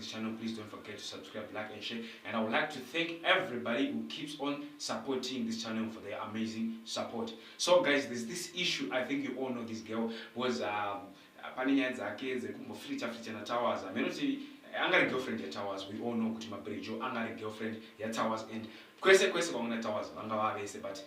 this channel, please don't forget to subscribe, like and share. And I would like to thank everybody who keeps on supporting this channel for their amazing support. So guys, there's this issue. I think you all know this girl was paninya dzake dzekumboficha na towers. I mean, angari girlfriend ya towers. We all know kuti mabrijo angari girlfriend ya towers, and kwese kwauna towers vanga vavese, but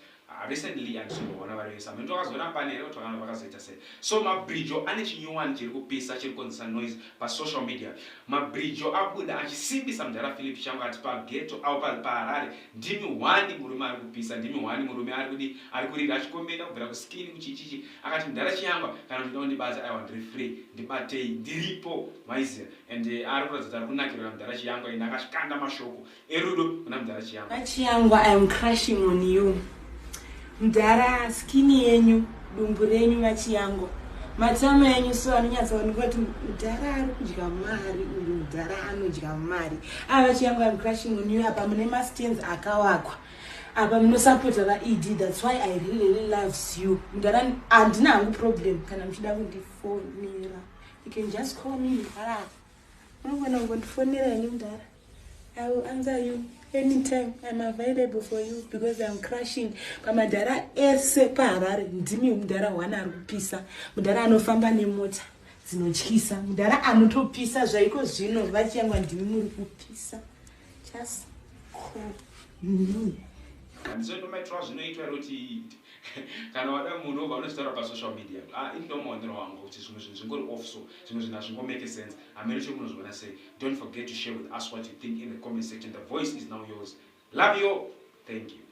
recently andisomboona varivese amene takazoona panero takana vakazoita sei. So mabrijo ane chinyuwani chiri kupisa chiri kukonzesa noise pa social media. Mabrijo abuda achisimbisa mudhara Philip Changu ati pageto au paharare ndimi wani murume ari kupisa, ndimi wani murume ari kurira achikombeda kubvira kuskini kuchichichi. Akati mudhara Chiyangwa kana kuti ndondibasa aiwa ndiri free ndibatei ndiripo maiziya. And ari kuratidza ari kunakirira mudhara Chiyangwa ine akashikanda mashoko erudo kuna mudhara Chiyangwa. Chiyangwa, I am crushing on you. Mudhara skini yenyu, dumbu renyu vachiyangwa. Matama yenyu so anonyatsaoneka kuti mudhara ari kudya mari, uyu mudhara anodya mari. Vachiyangwa, I am crushing on you. Apa mune mastands akawakwa. Apa munosapota vaED. That's why I really loves you. Mudhara handina hangu problem kana muchida kundifonera. You can just call me mudhara. Unogona kungondifonera ini mudhara. I will answer you anytime. I'm available for you because I'm crushing. Pamadhara ese paharare ndimi mudhara wana ari kupisa. Mudhara anofamba nemota dzinotyisa. Mudhara anotopisa zvaiko zvino vachiyangwa ndimi muri kupisa. Just call me. Andizotomaitwa zvinoitwa roti kana wada munhu obva unotaura pasocial media ino muonero wangu kuti zvimwe zvinhu zvingori off, so zvimwe zvinhu hazvingomake sense. Hamene chomunozviona sei. Don't forget to share with us what you think in the comment section. The voice is now yours. Love you all. Thank you.